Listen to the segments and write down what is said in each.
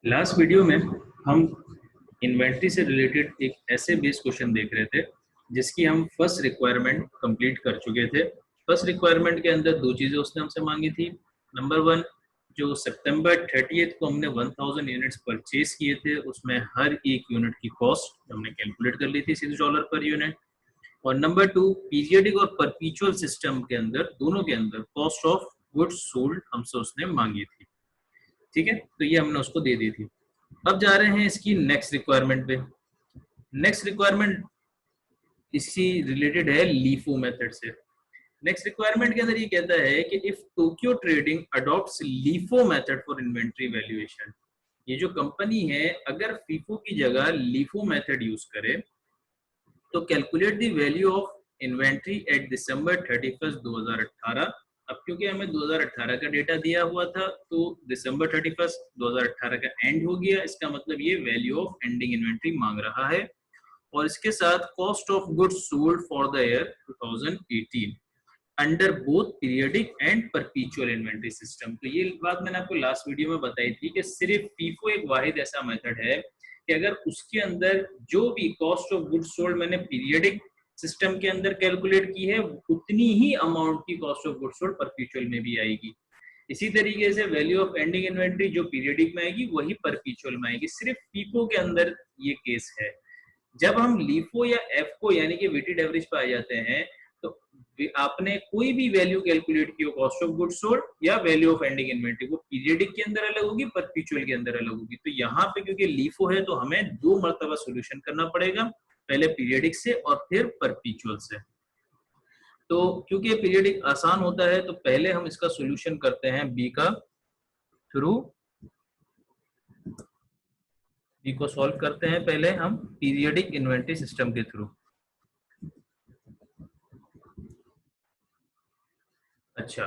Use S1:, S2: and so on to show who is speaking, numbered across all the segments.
S1: Last video में हम inventory से रिलेटेड एक ऐसे बेस्ड क्वेश्चन देख रहे थे जिसकी हम फर्स्ट रिक्वायरमेंट कंप्लीट कर चुके थे। फर्स्ट रिक्वायरमेंट के अंदर दो चीज़ें उसने हमसे मांगी थी। नंबर वन, जो सितंबर 30 को हमने 1000 यूनिट्स परचेज किए थे उसमें हर एक यूनिट की कॉस्ट हमने कैलकुलेट कर ली थी $6 पर यूनिट। और नंबर टू, पीरियडिक और परपीचुअल सिस्टम के अंदर दोनों के अंदर कॉस्ट ऑफ गुड्स सोल्ड हमसे उसने मांगी थी। ठीक है, तो ये हमने उसको दे दी थी। अब जा रहे हैं इसकी नेक्स्ट रिक्वायरमेंट पे। नेक्स्ट रिक्वायरमेंट इसी रिलेटेड है लीफो मेथड से। नेक्स्ट रिक्वायरमेंट के अंदर ये कहता है कि if Tokyo trading adopts LIFO method for inventory valuation, ये जो कंपनी है अगर फीफो की जगह लीफो मेथड यूज करे तो calculate the value of inventory at December 31 2018। अब क्योंकि हमें 2018 का डेटा दिया हुआ था तो दिसंबर 31 2018 का एंड हो गया, इसका मतलब ये वैल्यू ऑफ एंडिंग इन्वेंट्री मांग रहा है। और इसके साथ cost of goods sold for the year 2018 under both periodic and परपीचुअल inventory system. तो ये बात मैंने आपको लास्ट वीडियो में बताई थी कि सिर्फ फीफो एक वाहिद ऐसा मेथड है कि अगर उसके अंदर जो भी कॉस्ट ऑफ गुड्स सोल्ड मैंने पीरियडिक सिस्टम के अंदर कैलकुलेट की है उतनी ही अमाउंट की कॉस्ट ऑफ गुड्स सोल्ड परपीचुअल में भी आएगी। इसी तरीके से वैल्यू ऑफ एंडिंग इन्वेंट्री जो पीरियडिक में आएगी वही परपीचुअल में आएगी। सिर्फ फीफो के अंदर ये केस है। जब हम लीफो या एफको यानी कि वेटेड एवरेज पे आ जाते हैं तो आपने कोई भी वैल्यू कैलकुलेट की हो कॉस्ट ऑफ गुड्स सोल्ड या वैल्यू ऑफ एंडिंग इन्वेंट्री, वो पीरियडिक के अंदर अलग होगी, परपीचुअल के अंदर अलग होगी। तो यहाँ पे क्योंकि लीफो है तो हमें दो मर्तबा सोल्यूशन करना पड़ेगा, पहले पीरियडिक से और फिर परपीचुअल से। तो क्योंकि पीरियडिक आसान होता है तो पहले हम इसका सोल्यूशन करते हैं बी को सॉल्व करते हैं पहले हम पीरियडिक इन्वेंट्री सिस्टम के थ्रू। अच्छा,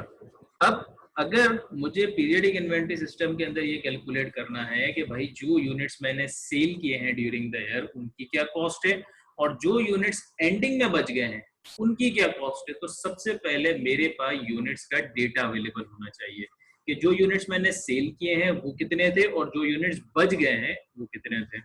S1: अब अगर मुझे पीरियडिक इन्वेंट्री सिस्टम के अंदर ये कैलकुलेट करना है कि भाई जो यूनिट्स मैंने सेल किए हैं ड्यूरिंग द ईयर उनकी क्या कॉस्ट है और जो यूनिट्स एंडिंग में बच गए हैं उनकी क्या कॉस्ट है, तो सबसे पहले मेरे पास यूनिट्स का डेटा अवेलेबल होना चाहिए कि जो यूनिट्स मैंने सेल किए हैं वो कितने थे और जो यूनिट्स बच गए हैं वो कितने थे।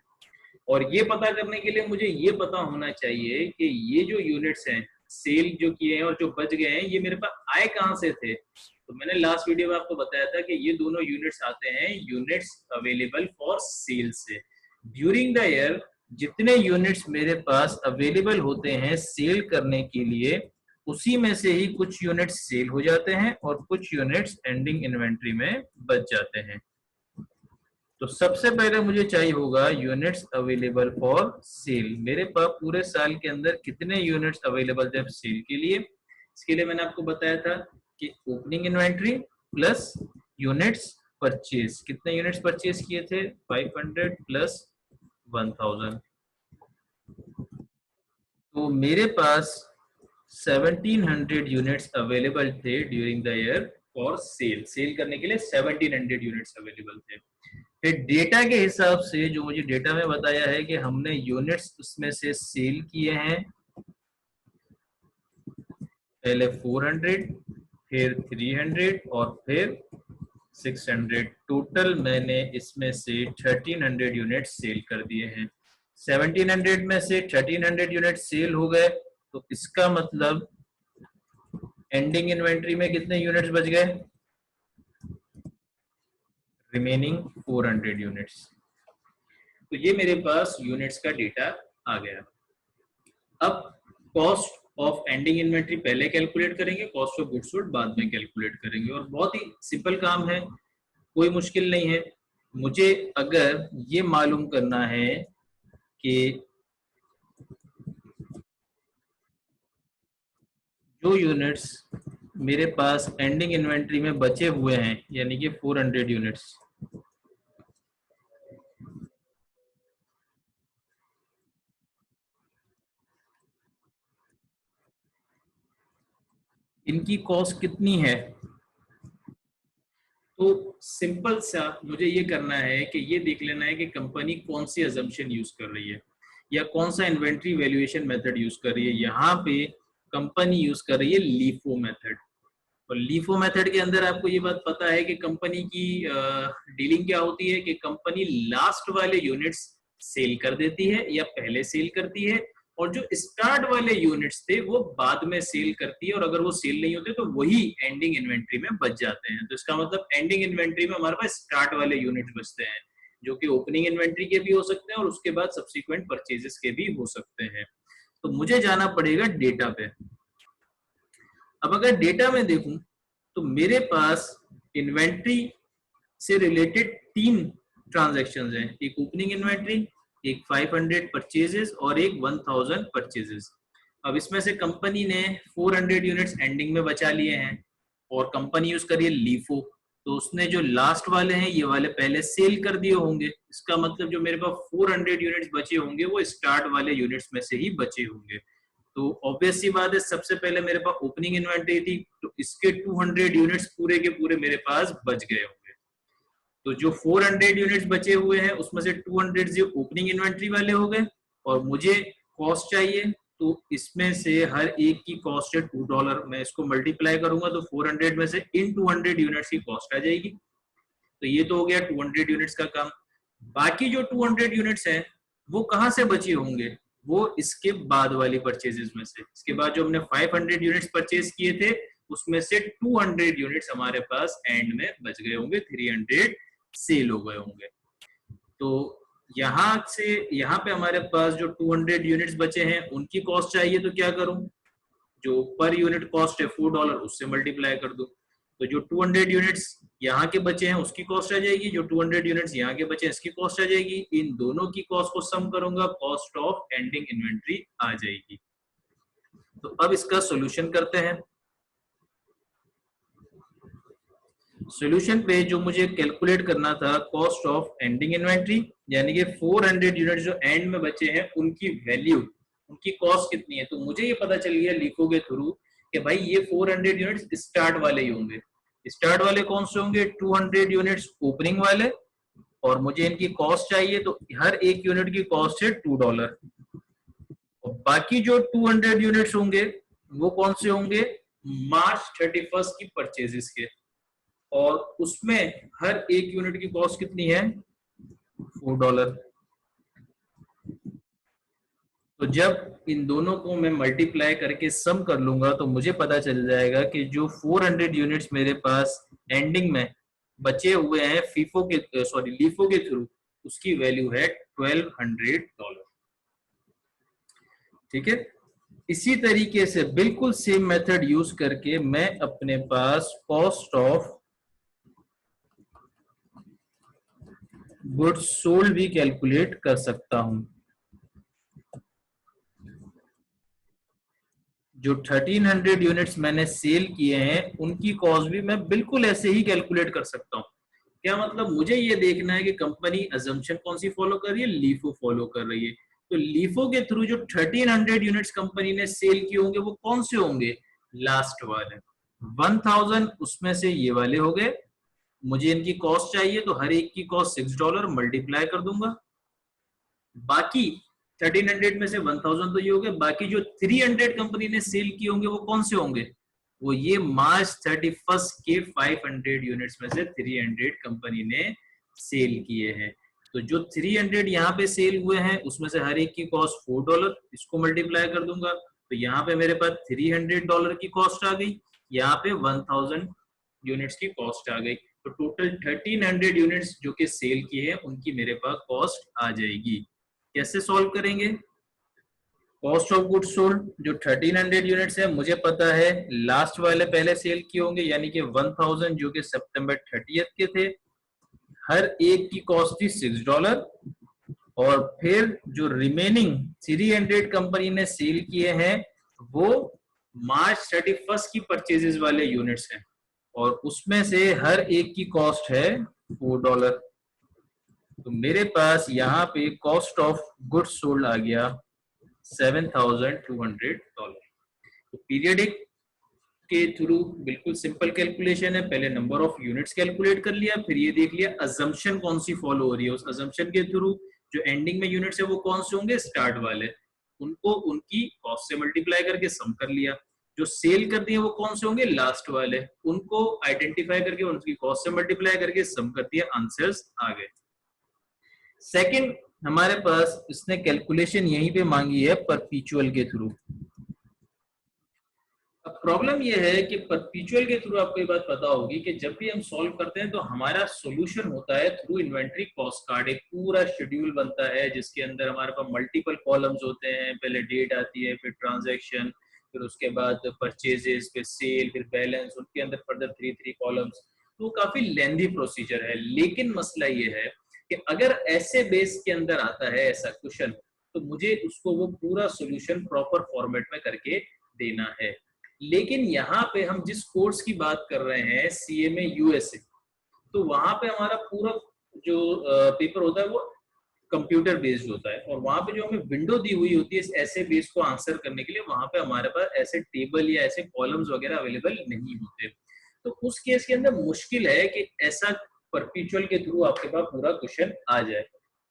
S1: और ये पता करने के लिए मुझे ये पता होना चाहिए कि ये जो यूनिट्स हैं सेल जो किए हैं और जो बच गए हैं ये मेरे पास आए कहां से थे। तो मैंने लास्ट वीडियो में आपको बताया था कि ये दोनों यूनिट्स आते हैं यूनिट्स अवेलेबल फॉर सेल से। ड्यूरिंग द ईयर जितने यूनिट्स मेरे पास अवेलेबल होते हैं सेल करने के लिए उसी में से ही कुछ यूनिट्स सेल हो जाते हैं और कुछ यूनिट्स एंडिंग इन्वेंट्री में बच जाते हैं। तो सबसे पहले मुझे चाहिए होगा यूनिट्स अवेलेबल फॉर सेल। मेरे पास पूरे साल के अंदर कितने यूनिट्स अवेलेबल थे सेल के लिए। इसके लिए मैंने आपको बताया था कि opening inventory plus units purchase. कितने यूनिट्स परचेज किए थे 500 प्लस 1000। तो मेरे पास 1700 यूनिट्स अवेलेबल थे during the year for sale. Sale करने के लिए 1700 यूनिट्स अवेलेबल थे। फिर डेटा के हिसाब से जो मुझे डेटा में बताया है कि हमने यूनिट्स उसमें से सेल किए हैं पहले 400 फिर 300 और फिर 600। टोटल मैंने इसमें से 1300 यूनिट सेल कर दिए हैं। 1700 में से 1300 यूनिट सेल हो गए तो इसका मतलब एंडिंग इन्वेंट्री में कितने यूनिट्स बच गए, रिमेनिंग 400 यूनिट्स। तो ये मेरे पास यूनिट्स का डेटा आ गया। अब कॉस्ट ऑफ एंडिंग इन्वेंट्री पहले कैलकुलेट करेंगे, कॉस्ट ऑफ गुड्स सोल्ड बाद में कैलकुलेट करेंगे। और बहुत ही सिंपल काम है, कोई मुश्किल नहीं है। मुझे अगर ये मालूम करना है कि जो यूनिट्स मेरे पास एंडिंग इन्वेंट्री में बचे हुए हैं यानी कि 400 यूनिट्स, इनकी कॉस्ट कितनी है। तो सिंपल सा मुझे ये करना है कि ये देख लेना है कि कंपनी कौन सी अजम्पशन यूज कर रही है या कौन सा इन्वेंट्री वैल्यूएशन मेथड यूज कर रही है। यहाँ पे कंपनी यूज कर रही है लीफो मेथड। और लीफो मेथड के अंदर आपको ये बात पता है कि कंपनी की डीलिंग क्या होती है कि कंपनी लास्ट वाले यूनिट्स सेल कर देती है या पहले सेल करती है, और जो स्टार्ट वाले यूनिट्स थे वो बाद में सेल करती है, और अगर वो सेल नहीं होते तो वही एंडिंग इन्वेंट्री में बच जाते हैं। तो इसका मतलब एंडिंग इन्वेंट्री में हमारे पास स्टार्ट वाले यूनिट्स बचते हैं, जो कि ओपनिंग इन्वेंट्री के भी हो सकते हैं और उसके बाद सब्सिक्वेंट परचेजेस के भी हो सकते हैं। तो मुझे जाना पड़ेगा डेटा पे। अब अगर डेटा में देखूं तो मेरे पास इन्वेंट्री से रिलेटेड 3 ट्रांजैक्शंस हैं, एक ओपनिंग इन्वेंट्री, एक 500 परचेजेस और एक 1000 परचेजेस। अब इसमें से कंपनी ने 400 यूनिट्स एंडिंग में बचा लिए हैं और कंपनी यूज करिए लीफो, तो उसने जो लास्ट वाले हैं ये वाले पहले सेल कर दिए होंगे। इसका मतलब जो मेरे पास 400 यूनिट्स बचे होंगे वो स्टार्ट वाले यूनिट्स में से ही बचे होंगे। तो ऑब्वियस सी बात है, सबसे पहले मेरे पास ओपनिंग इन्वेंट्री थी, तो इसके 200 यूनिट्स पूरे के पूरे मेरे पास बच गए होंगे। तो जो 400 यूनिट्स बचे हुए हैं उसमें से 200 जो ओपनिंग इन्वेंट्री वाले हो गए, और मुझे कॉस्ट चाहिए, तो इसमें से हर एक की कॉस्ट है $2। मैं इसको मल्टीप्लाई करूंगा तो 400 में से इन 200 यूनिट्स की कॉस्ट आ जाएगी। तो ये तो हो गया 200 यूनिट्स का काम। बाकी जो 200 यूनिट्स हैं वो कहां से बचे होंगे, वो इसके बाद वाली परचेजेस में से। इसके बाद जो हमने 500 यूनिट्स परचेज किए थे उसमें से 200 यूनिट्स हमारे पास एंड में बच गए होंगे, 300 सेल हो गए होंगे। तो यहां से यहां पे हमारे पास जो 200 यूनिट्स बचे हैं उनकी कॉस्ट चाहिए, तो क्या करूं, जो पर यूनिट कॉस्ट है $4 उससे मल्टीप्लाई कर दो। तो जो 200 यूनिट्स यहाँ के बचे हैं उसकी कॉस्ट आ जाएगी, जो 200 यूनिट्स यहाँ के बचे हैं इसकी कॉस्ट आ जाएगी। इन दोनों की कॉस्ट को सम करूंगा, कॉस्ट ऑफ एंडिंग इन्वेंट्री आ जाएगी। तो अब इसका सॉल्यूशन करते हैं। सॉल्यूशन पे जो मुझे कैलकुलेट करना था कॉस्ट ऑफ एंडिंग इन्वेंट्री, यानी कि 400 यूनिट जो एंड में बचे हैं उनकी वैल्यू, उनकी कॉस्ट कितनी है, तो मुझे ये पता चल गया लिखो के थ्रू कि भाई ये 400 यूनिट्स स्टार्ट वाले ही होंगे। स्टार्ट वाले कौन से होंगे, 200 यूनिट्स ओपनिंग वाले, और मुझे इनकी कॉस्ट चाहिए तो हर एक यूनिट की कॉस्ट है $2। और बाकी जो 200 यूनिट्स होंगे वो कौन से होंगे, मार्च 31 की परचेजेस के, और उसमें हर एक यूनिट की कॉस्ट कितनी है, $4। तो जब इन दोनों को मैं मल्टीप्लाई करके सम कर लूंगा तो मुझे पता चल जाएगा कि जो 400 यूनिट्स मेरे पास एंडिंग में बचे हुए हैं लीफो के थ्रू, उसकी वैल्यू है $1200। ठीक है। इसी तरीके से बिल्कुल सेम मेथड यूज करके मैं अपने पास कॉस्ट ऑफ गुड्स सोल्ड भी कैलकुलेट कर सकता हूं। जो 1300 यूनिट्स मैंने सेल किए हैं उनकी कॉस्ट भी मैं बिल्कुल ऐसे ही कैलकुलेट कर सकता हूं। क्या मतलब, मुझे ये देखना है कि कंपनी अजम्पशन कौन सी फॉलो कर रही है, लीफो फॉलो कर रही है। तो लीफो के थ्रू जो 1300 यूनिट्स कंपनी ने सेल किए होंगे वो कौन से होंगे, लास्ट वाले 1000, उसमें से ये वाले हो गए। मुझे इनकी कॉस्ट चाहिए तो हर एक की कॉस्ट $6 मल्टीप्लाई कर दूंगा। बाकी 1300 में से 1000 तो ये हो गए, बाकी जो 300 कंपनी ने सेल किए होंगे वो कौन से होंगे, वो ये मार्च 31 के 500 यूनिट्स में से 300 कंपनी ने सेल किए हैं। तो जो 300 यहाँ पे सेल हुए हैं उसमें से हर एक की कॉस्ट $4, इसको मल्टीप्लाई कर दूंगा तो यहाँ पे मेरे पास $300 की कॉस्ट आ गई, यहाँ पे 1000 यूनिट्स की कॉस्ट आ गई। तो टोटल 1300 यूनिट्स जो कि सेल किए हैं उनकी मेरे पास कॉस्ट आ जाएगी। कैसे सॉल्व करेंगे, कॉस्ट ऑफ गुड्स सोल्ड जो 1300 यूनिट्स है मुझे पता है लास्ट वाले पहले सेल किए होंगे, यानी कि 1000 जो कि सितंबर 30 के थे, हर एक की कॉस्ट थी $6, और फिर जो रिमेनिंग 300 कंपनी ने सेल किए हैं वो मार्च 31 की परचेजेस वाले यूनिट्स हैं, और उसमें से हर एक की कॉस्ट है $4। तो मेरे पास यहाँ पे कॉस्ट ऑफ गुड्स सोल्ड आ गया $7,200। तो पीरियडिक के थ्रू बिल्कुल सिंपल कैलकुलेशन है, पहले नंबर ऑफ यूनिट्स कैलकुलेट कर लिया, फिर ये देख लिया अजम्पशन कौन सी फॉलो हो रही है, उस अजम्पशन के थ्रू जो एंडिंग में यूनिट्स है वो कौन से होंगे, स्टार्ट वाले, उनको उनकी कॉस्ट से मल्टीप्लाई करके सम कर लिया। जो सेल कर दिए वो कौन से होंगे, लास्ट वाले, उनको आइडेंटिफाई करके उनकी कॉस्ट से मल्टीप्लाई करके सम कर दिया, आंसर्स आ गए। सेकंड हमारे पास इसने कैलकुलेशन यहीं पे मांगी है परपेचुअल के थ्रू। अब प्रॉब्लम ये है कि परपेचुअल के थ्रू आपको ये बात पता होगी कि जब भी हम सॉल्व करते हैं तो हमारा सॉल्यूशन होता है थ्रू इन्वेंटरी कॉस्ट कार्ड। एक पूरा शेड्यूल बनता है जिसके अंदर हमारे पास मल्टीपल कॉलम्स होते हैं, पहले डेट आती है, फिर ट्रांजैक्शन, फिर उसके बाद परचेजेस, फिर सेल, फिर बैलेंस, उनके अंदर फर्दर 3 कॉलम्स। तो काफी लेंथी प्रोसीजर है। लेकिन मसला ये है कि अगर ऐसे बेस के अंदर आता है ऐसा क्वेश्चन, तो मुझे उसको वो पूरा सोल्यूशन प्रॉपर फॉर्मेट में करके देना है। लेकिन यहाँ पे हम जिस कोर्स की बात कर रहे हैं, CMA USA, तो वहां पे हमारा पूरा जो पेपर होता है वो कंप्यूटर बेस्ड होता है, और वहां पे जो हमें विंडो दी हुई होती है इस ऐसे बेस को आंसर करने के लिए, वहां पे हमारे पास ऐसे टेबल या ऐसे कॉलम्स वगैरह अवेलेबल नहीं होते। तो उस केस के अंदर मुश्किल है कि ऐसा परपेचुअल के थ्रू आपके पास पूरा क्वेश्चन आ जाए।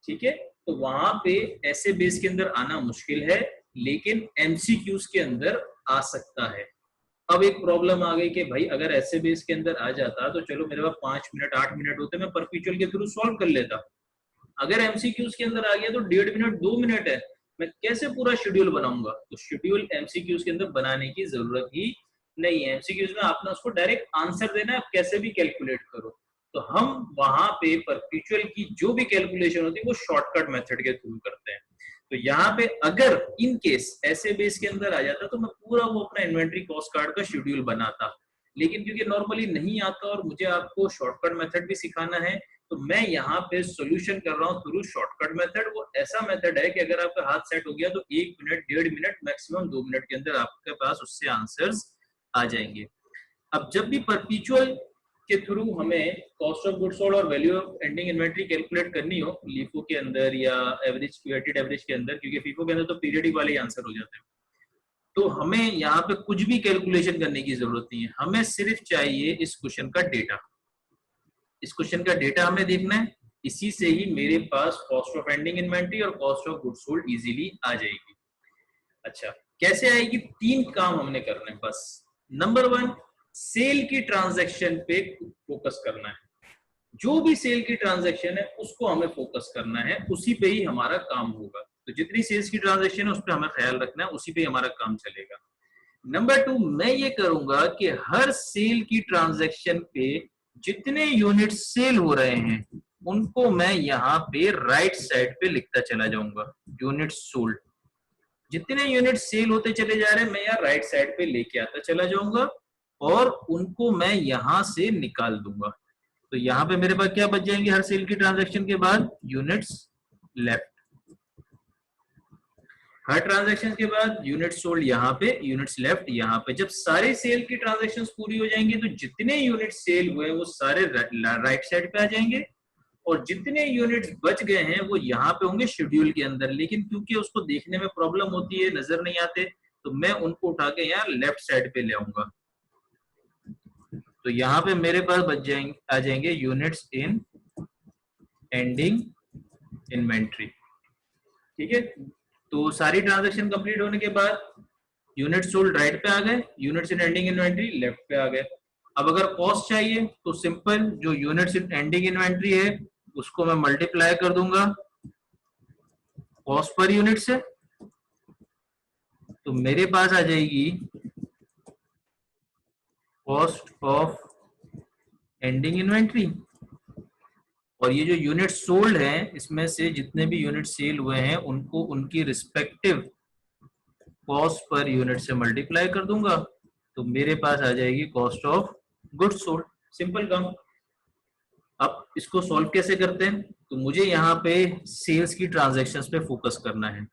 S1: ठीक है, तो वहां पे ऐसे बेस के अंदर आना मुश्किल है, लेकिन MCQs के अंदर आ सकता है। अब एक प्रॉब्लम आ गई कि भाई अगर ऐसे बेस के अंदर आ जाता तो चलो मेरे पास 5 मिनट 8 मिनट होते, मैं परपेचुअल के थ्रू सॉल्व कर लेता। अगर MCQs के अंदर आ गया तो 1.5 मिनट 2 मिनट है, मैं कैसे पूरा शेड्यूल बनाऊंगा? तो शेड्यूल MCQs के अंदर बनाने की जरूरत ही नहीं है। MCQs में आपने उसको डायरेक्ट आंसर देना है, आप कैसे भी कैलकुलेट करो। तो हम वहां पे परपेचुअल की जो भी कैलकुलेशन होती है वो शॉर्टकट मेथड के थ्रू करते हैं। तो यहाँ पे अगर इन केस ऐसे बेस के अंदर आ जाता तो मैं पूरा वो अपना इन्वेंटरी कॉस्ट कार्ड का शेड्यूल बनाता। लेकिन क्योंकि नॉर्मली नहीं आता और मुझे आपको शॉर्टकट मेथड भी सिखाना है, तो मैं यहाँ पे सॉल्यूशन कर रहा हूँ थ्रू शॉर्टकट मेथड। वो ऐसा मेथड है कि अगर आपका हाथ सेट हो गया तो 1 मिनट 1.5 मिनट मैक्सिमम 2 मिनट के अंदर आपके पास उससे आंसर्स आ जाएंगे। अब जब भी परपेचुअल के थ्रू हमें कॉस्ट ऑफ गुड्स सोल्ड और value of ending inventory calculate करनी हो लीफो के अंदर या एवरेज वेटेड एवरेज के अंदर, क्योंकि फीफो के अंदर तो पीरियडिक वाले ही आंसर हो जाते हैं, तो हमें यहाँ पे कुछ भी कैलकुलेशन करने की जरूरत नहीं है। हमें सिर्फ चाहिए इस क्वेश्चन का डेटा। इस क्वेश्चन का डेटा हमें देखना है, इसी से ही मेरे पास कॉस्ट ऑफ एंडिंग इन्वेंटरी और cost of goods sold easily आ जाएगी। अच्छा, कैसे आएगी? 3 काम हमने करने हैं बस। नंबर 1, सेल की ट्रांजैक्शन पे फोकस करना है। जो भी सेल की ट्रांजैक्शन है उसको हमें फोकस करना है, उसी पे ही हमारा काम होगा। तो जितनी सेल्स की ट्रांजैक्शन है उस पर हमें ख्याल रखना है, उसी पे हमारा काम चलेगा। नंबर 2, मैं ये करूंगा कि हर सेल की ट्रांजैक्शन पे जितने यूनिट सेल हो रहे हैं उनको मैं यहाँ पे राइट साइड पे लिखता चला जाऊंगा, यूनिट सोल्ड। जितने यूनिट सेल होते चले जा रहे हैं मैं यहाँ राइट साइड पे लेके आता चला जाऊंगा, और उनको मैं यहां से निकाल दूंगा। तो यहाँ पे मेरे पास क्या बच जाएंगे हर सेल की ट्रांजैक्शन के बाद? Units left. हर ट्रांजैक्शन के बाद यूनिट सोल्ड यहाँ पे, यूनिट्स लेफ्ट यहाँ पे। जब सारे सेल की ट्रांजैक्शंस पूरी हो जाएंगी तो जितने यूनिट सेल हुए वो सारे राइट साइड पे आ जाएंगे, और जितने यूनिट्स बच गए हैं वो यहाँ पे होंगे शेड्यूल के अंदर। लेकिन क्योंकि उसको देखने में प्रॉब्लम होती है, नजर नहीं आते, तो मैं उनको उठा के यहाँ लेफ्ट साइड पे ले आऊंगा। तो यहाँ पे मेरे पास बच जाएंगे, आ जाएंगे यूनिट्स इन एंडिंग इन्वेंट्री। ठीक है, तो सारी ट्रांजैक्शन कंप्लीट होने के बाद यूनिट सोल्ड राइट पे आ गए, units in ending inventory left पे आ गए। अब अगर कॉस्ट चाहिए तो सिंपल, जो यूनिट्स इन एंडिंग इन्वेंट्री है उसको मैं मल्टीप्लाई कर दूंगा कॉस्ट पर यूनिट से, तो मेरे पास आ जाएगी कॉस्ट ऑफ एंडिंग इन्वेंट्री। और ये जो यूनिट सोल्ड है इसमें से जितने भी यूनिट सेल हुए हैं उनको उनकी रिस्पेक्टिव कॉस्ट पर यूनिट से मल्टीप्लाई कर दूंगा, तो मेरे पास आ जाएगी cost of goods sold. Simple काम। अब इसको सॉल्व कैसे करते हैं? तो मुझे यहाँ पे सेल्स की ट्रांजैक्शंस पे फोकस करना है।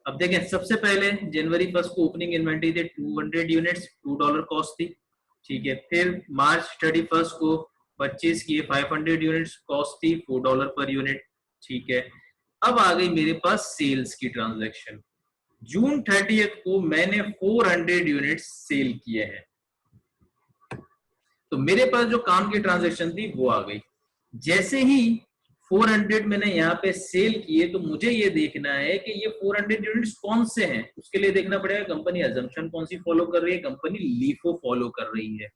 S1: अब देखें, सबसे पहले जनवरी 1 को ओपनिंग इन्वेंटरी थे 200 यूनिट्स, $2 कॉस्ट थी। ठीक है, फिर मार्च 31 को परचेज किए 500 यूनिट्स, कॉस्ट थी $4 पर यूनिट। ठीक है, अब आ गई मेरे पास सेल्स की ट्रांजैक्शन। जून 30 को मैंने 400 यूनिट्स सेल किए हैं, तो मेरे पास जो काम की ट्रांजैक्शन थी वो आ गई। जैसे ही 400 मैंने यहाँ पे सेल किए, तो मुझे ये देखना है कि ये 400 यूनिट्स कौन से हैं। उसके लिए देखना पड़ेगा कंपनी अजम्पशन कौन सी फॉलो कर रही है, कंपनी लीफो फॉलो कर रही है।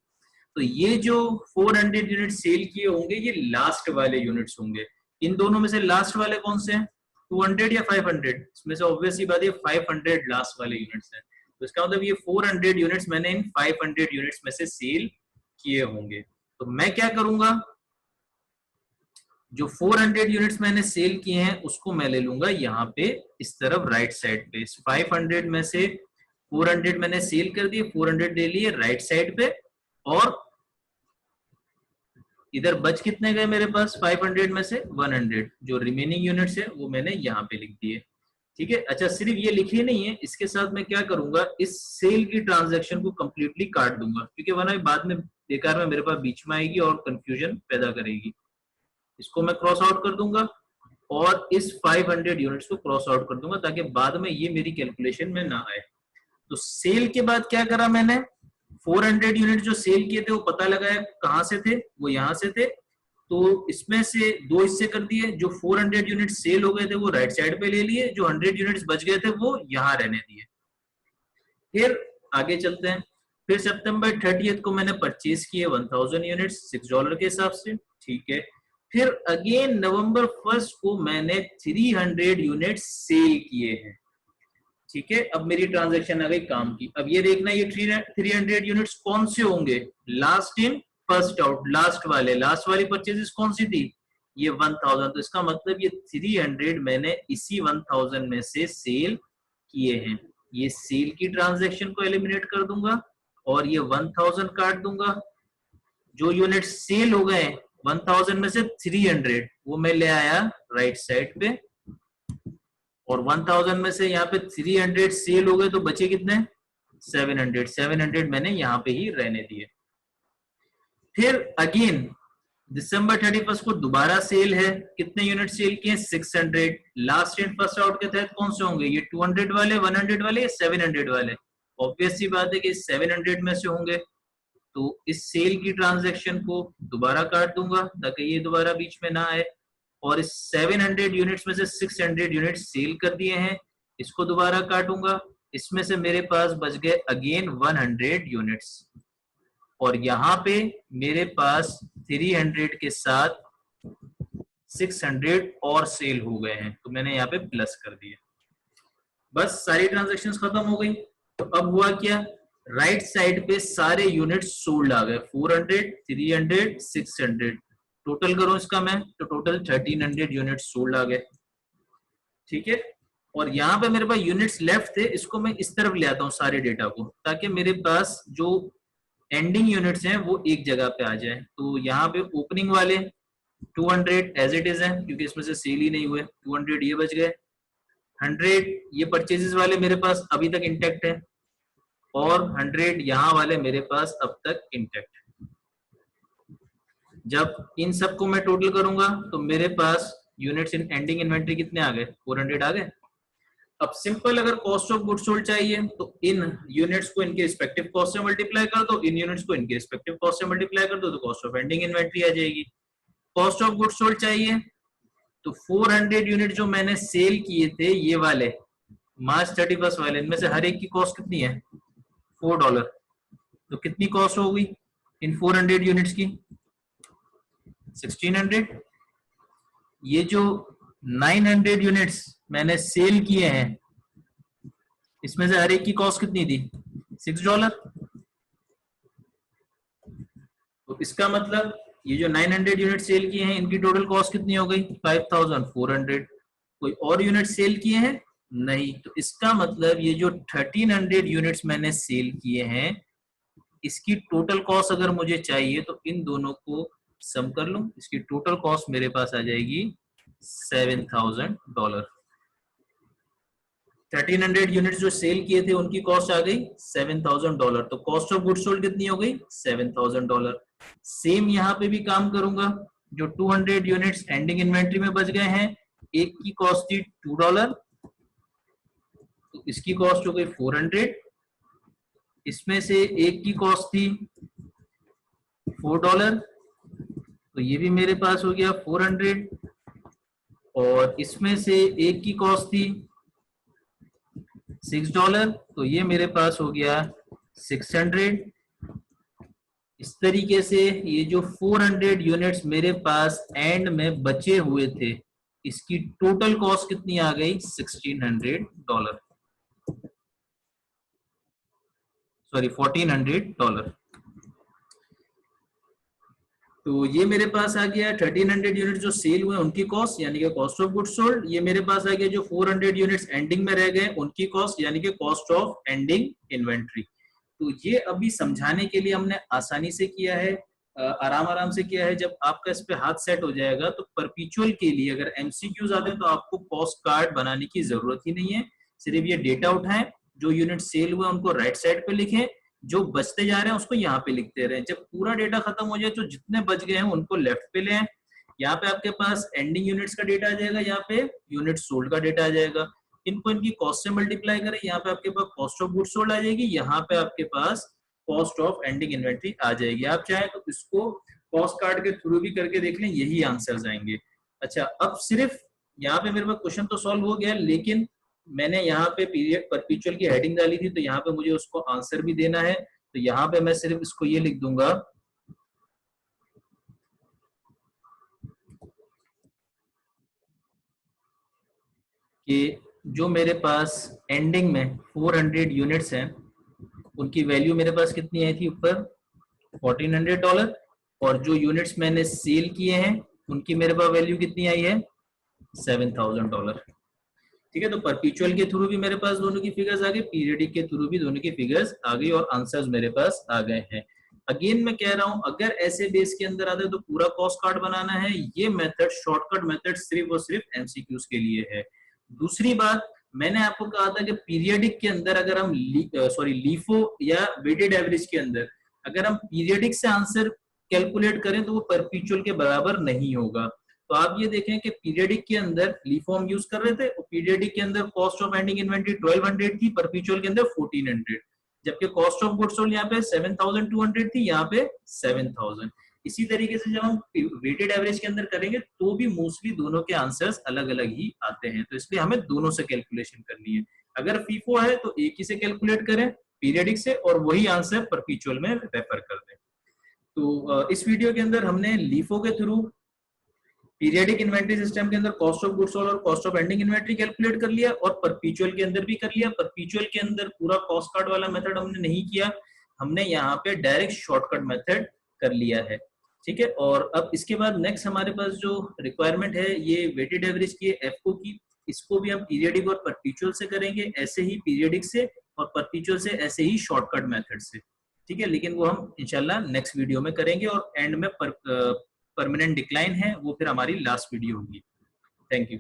S1: तो ये जो 400 यूनिट सेल किए होंगे ये लास्ट वाले यूनिट्स होंगे। इन दोनों में से लास्ट वाले कौन से हैं, 200 या 500? इसमें से ऑब्वियस ही बात है 500 लास्ट वाले यूनिट्स हैं। तो इसका मतलब ये 400 यूनिट्स मैंने इन 500 यूनिट्स में से सेल किए होंगे। तो मैं क्या करूंगा, जो 400 यूनिट्स मैंने सेल किए हैं उसको मैं ले लूंगा यहाँ पे इस तरफ राइट साइड पे। इस 500 में से 400 मैंने सेल कर दिए, 400 ले लिए राइट साइड पे, और इधर बच कितने गए मेरे पास 500 में से 100, जो रिमेनिंग यूनिट्स है वो मैंने यहाँ पे लिख दिए। ठीक है, अच्छा सिर्फ ये लिखे नहीं है, इसके साथ मैं क्या करूंगा, इस सेल की ट्रांजैक्शन को कंप्लीटली काट दूंगा, क्योंकि वरना बाद में बेकार में मेरे पास बीच में आएगी और कंफ्यूजन पैदा करेगी। इसको मैं क्रॉस आउट कर दूंगा और इस 500 यूनिट्स को क्रॉस आउट कर दूंगा, ताकि बाद में ये मेरी कैलकुलेशन में ना आए। तो सेल के बाद क्या करा मैंने, 400 यूनिट जो सेल किए थे वो पता लगाया कहां से थे, वो यहां से थे। तो इसमें से दो हिस्से कर दिए, जो 400 यूनिट सेल हो गए थे वो राइट साइड पे ले लिए, जो 100 यूनिट्स बच गए थे वो यहां रहने दिए। फिर आगे चलते हैं। फिर सितंबर 30 को मैंने परचेज किए 1000 यूनिट्स $6 के हिसाब से। ठीक है, फिर अगेन नवंबर 1 को मैंने 300 यूनिट सेल किए हैं। ठीक है, अब मेरी ट्रांजैक्शन आ गई काम की। अब ये देखना ये 300 यूनिट्स कौन से होंगे, last in first out, last वाली परचेजेस कौन सी थी, ये 1000। तो इसका मतलब ये 300 मैंने इसी 1000 में से सेल किए हैं। ये सेल की ट्रांजैक्शन को एलिमिनेट कर दूंगा और ये 1000 काट दूंगा। जो यूनिट सेल हो गए 1000 में से 300 वो मैं ले आया राइट साइड पे, और 1000 में से यहाँ पे 300 सेल हो गए, तो बचे कितने 700 मैंने यहाँ पे ही रहने दिए। फिर अगेन दिसंबर 31 को दोबारा सेल है, कितने यूनिट सेल किए 600। लास्ट इन फर्स्ट आउट के तहत कौन से होंगे, ये 200 वाले, 100 वाले या 700 वाले? ऑब्वियस सी बात है कि 700 में से होंगे। तो इस सेल की ट्रांजैक्शन को दोबारा काट दूंगा ताकि ये दोबारा बीच में ना आए, और इस 700 यूनिट्स में से 600 यूनिट सेल कर दिए हैं, इसको दोबारा काटूंगा। इसमें से मेरे पास बच गए अगेन 100 यूनिट्स, और यहाँ पे मेरे पास 300 के साथ 600 और सेल हो गए हैं, तो मैंने यहाँ पे प्लस कर दिया। बस सारी ट्रांजैक्शंस खत्म हो गई। तो अब हुआ क्या, राइट साइड पे सारे यूनिट्स सोल्ड आ गए, 400, 300, 600। टोटल करो इसका मैं, तो टोटल 1300 यूनिट्स सोल्ड आ गए। ठीक है, और यहाँ पे मेरे पास यूनिट्स लेफ्ट थे, इसको मैं इस तरफ ले आता हूँ सारे डेटा को, ताकि मेरे पास जो एंडिंग यूनिट्स हैं वो एक जगह पे आ जाए। तो यहाँ पे ओपनिंग वाले 200 एज इट इज है, क्योंकि इसमें से सेल ही नहीं हुए, 200 ये बच गए। 100 ये परचेजेस वाले मेरे पास अभी तक इंटैक्ट है, और 100 यहाँ वाले मेरे पास अब तक इंटैक्ट है। जब इन सबको मैं टोटल करूंगा तो मेरे पास यूनिट्स इन एंडिंग इन्वेंट्री कितने आ गए, 400 आ गए। अब सिंपल अगर कॉस्ट ऑफ गुड्स सोल्ड चाहिए तो इन यूनिट्स को इनके रिस्पेक्टिव कॉस्ट से मल्टीप्लाई कर दो, इन यूनिट्स को इनके रिस्पेक्टिव कॉस्ट से मल्टीप्लाई कर दो, तो कॉस्ट ऑफ एंडिंग इन्वेंट्री आ जाएगी। कॉस्ट ऑफ गुड्स सोल्ड चाहिए तो 400 यूनिट जो मैंने सेल किए थे ये वाले मार्च 31 वाले, इनमें से हर एक की कॉस्ट कितनी है, $4। तो कितनी कॉस्ट होगी इन 400 यूनिट्स की, 1600। ये जो 900 यूनिट्स मैंने सेल किए हैं इसमें से हर एक की कॉस्ट कितनी थी, $6। तो इसका मतलब ये जो 900 यूनिट सेल किए हैं इनकी टोटल कॉस्ट कितनी हो गई, 5400। कोई और यूनिट सेल किए हैं नहीं, तो इसका मतलब ये जो 1300 यूनिट्स मैंने सेल किए हैं इसकी टोटल कॉस्ट अगर मुझे चाहिए तो इन दोनों को सम कर लूं, इसकी टोटल कॉस्ट मेरे पास आ जाएगी $7000। 1300 यूनिट्स जो सेल किए थे उनकी कॉस्ट आ गई $7000, तो कॉस्ट ऑफ गुड्स सोल्ड कितनी हो गई, $7000। सेम यहाँ पे भी काम करूंगा, जो 200 यूनिट्स एंडिंग इन्वेंट्री में बच गए हैं, एक की कॉस्ट थी $2, तो इसकी कॉस्ट हो गई 400। इसमें से एक की कॉस्ट थी $4, तो ये भी मेरे पास हो गया 400। और इसमें से एक की कॉस्ट थी $6, तो ये मेरे पास हो गया 600। इस तरीके से ये जो 400 यूनिट्स मेरे पास एंड में बचे हुए थे, इसकी टोटल कॉस्ट कितनी आ गई? $1600, सॉरी $1400। तो ये मेरे पास आ गया 1300 यूनिट जो सेल हुए उनकी कॉस्ट यानी कि कॉस्ट ऑफ गुड्स सोल्ड। ये मेरे पास आ गया जो 400 यूनिट्स एंडिंग में रह गए उनकी कॉस्ट यानी कि कॉस्ट ऑफ एंडिंग इन्वेंट्री। तो ये अभी समझाने के लिए हमने आसानी से किया है, आराम आराम से किया है। जब आपका इस पे हाथ सेट हो जाएगा तो परपीचुअल के लिए अगर एमसीक्यूज आते हैं तो आपको कॉस्ट कार्ड बनाने की जरूरत ही नहीं है। सिर्फ ये डेटा उठाएं, जो यूनिट सेल हुए उनको राइट साइड पे लिखें, जो बचते जा रहे हैं उसको यहाँ पे लिखते रहे। जब पूरा डेटा खत्म हो जाए तो जितने बच गए हैं उनको लेफ्ट पे ले आए। यहाँ पे आपके पास एंडिंग यूनिट्स का डेटा आ जाएगा, यहाँ पे यूनिट सोल्ड का डेटा आ जाएगा। इनको इनकी कॉस्ट से मल्टीप्लाई करें, यहाँ पे आपके पास कॉस्ट ऑफ गुड्स सोल्ड आ जाएगी, यहाँ पे आपके पास कॉस्ट ऑफ एंडिंग इन्वेंट्री आ जाएगी। आप चाहे तो इसको कॉस्ट कार्ड के थ्रू भी करके देख लें, यही आंसर आएंगे। अच्छा, अब सिर्फ यहाँ पे मेरे पास क्वेश्चन तो सॉल्व हो गया, लेकिन मैंने यहाँ पे पीरियड परपीचुअल की हेडिंग डाली थी, तो यहाँ पे मुझे उसको आंसर भी देना है। तो यहाँ पे मैं सिर्फ इसको ये लिख दूंगा कि जो मेरे पास एंडिंग में 400 यूनिट्स हैं उनकी वैल्यू मेरे पास कितनी आई थी ऊपर? $1400। और जो यूनिट्स मैंने सेल किए हैं उनकी मेरे पास वैल्यू कितनी आई है? $7000। ठीक है, तो परपीचुअल के थ्रू भी मेरे पास दोनों की फिगर्स आ गई, पीरियडिक के थ्रू भी दोनों की फिगर्स आ गई और आंसर्स मेरे पास आ गए हैं। अगेन मैं कह रहा हूं, अगर ऐसे बेस के अंदर आता है तो पूरा कॉस्ट कार्ड बनाना है। ये मेथड, शॉर्टकट मेथड, सिर्फ और सिर्फ एमसीक्यूज के लिए है। दूसरी बात, मैंने आपको कहा था कि पीरियडिक के अंदर अगर हम लीफो या वेटेड एवरेज के अंदर अगर हम पीरियडिक से आंसर कैलकुलेट करें तो वो परपीचुअल के बराबर नहीं होगा। तो आप ये देखें कि पीरियडिक के अंदर लीफो हम यूज कर रहे थे, पीरियडिक के अंदर कॉस्ट ऑफ एंडिंग इन्वेंटरी 1200 थी, परपीचुअल के अंदर 1400, जबकि कॉस्ट ऑफ गुड्स सोल्ड यहाँ पे 7200 थी, यहाँ पे 7000। इसी तरीके से जब हम वेटेड एवरेज के अंदर करेंगे तो भी मोस्टली दोनों के आंसर्स अलग अलग ही आते हैं, तो इसलिए हमें दोनों से कैलकुलेशन करनी है। अगर फीफो है तो एक ही से कैलकुलेट करें पीरियडिक से और वही आंसर परपीचुअल में रेफर कर दें। तो इस वीडियो के अंदर हमने लीफो के थ्रू पीरियडिक इन्वेंटरी सिस्टम के अंदर कॉस्ट ऑफ गुड्स सोल्ड और cost of ending inventory calculate कर लिया और परपीचुअल के अंदर भी कर लिया। परपीचुअल के अंदर पूरा कॉस्ट कार्ड वाला मेथड हमने नहीं किया, हमने यहाँ पे डायरेक्ट शॉर्टकट मेथड कर लिया है। ठीक है, और अब इसके बाद नेक्स्ट हमारे पास जो रिक्वायरमेंट है ये वेटेड एवरेज की है, एफओ की। इसको भी हम पीरियडिक और परपीचुअल से करेंगे, ऐसे ही पीरियडिक से और परपीचुअल से ऐसे ही शॉर्टकट मेथड से। ठीक है, लेकिन वो हम इंशाल्लाह नेक्स्ट वीडियो में करेंगे और एंड में परमानेंट डिक्लाइन है वो फिर हमारी लास्ट वीडियो होगी। Thank you.